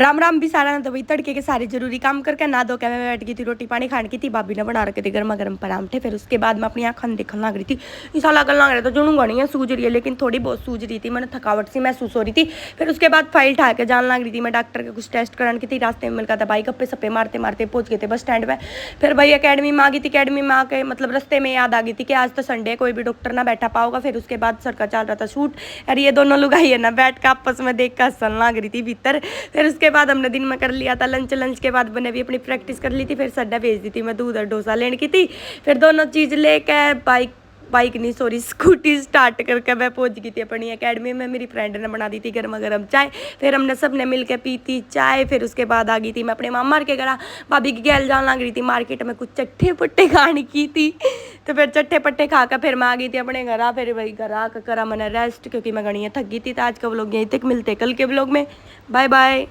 राम राम भी सारा ना तो भाई तड़के के सारे जरूरी काम करके ना धो के मैं बैठ गई थी, रोटी पानी खाने की थी। भाभी ने बना रखे थे गर्मा गर्म परांठे। फिर उसके बाद मैं अपनी आँख देखने लग रही थी, ऐसा लगन लग रहा था जुनूंगा नहीं है, सूझ रही है, लेकिन थोड़ी बहुत सूझ रही थी, मैंने थकावट सी महसूस हो रही थी। फिर उसके बाद फाइल उठा के जान लग रही थी मैं डॉक्टर के कुछ टेस्ट कराने की थी। रास्ते में मिलता था भाई, गप्पे सप्पे मारते मारते पहुंच गए थे बस स्टैंड पे। फिर भाई अकेडमी में आ गई थी, अकेडमी में आके मतलब रस्ते में याद आ गई थी कि आज तो संडे, कोई भी डॉक्टर ना बैठा पाओगा। फिर उसके बाद सर का चल रहा था शूट, और ये दोनों लोग आई है ना बैठ के आपस में देख कर हंसन लग रही थी भीतर। फिर उसके बाद हमने दिन में कर लिया था लंच के बाद मैंने भी अपनी प्रैक्टिस कर ली थी। फिर सड्डा भेज दी थी मैं दूध और डोसा लेने की थी। फिर दोनों चीज़ लेके बाइक नहीं सॉरी स्कूटी स्टार्ट करके मैं पहुंच गई थी अपनी एकेडमी में। मेरी फ्रेंड ने बना दी थी गर्मा गर्म चाय, फिर हमने सब ने मिल के पी थी चाय। फिर उसके बाद आ गई थी मैं अपने मामा के घर, भाभी की गैल जान लग रही थी मार्केट में कुछ चट्टे पट्टे खाने की थी। तो फिर चट्टे पट्टे खाकर फिर मैं आ गई थी अपने घर। फिर वही घर आकर करा मैंने रेस्ट, क्योंकि मैं गणिया थक गई थी। तो आज का व्लॉग यहीं तक, मिलते कल के व्लॉग में, बाय बाय।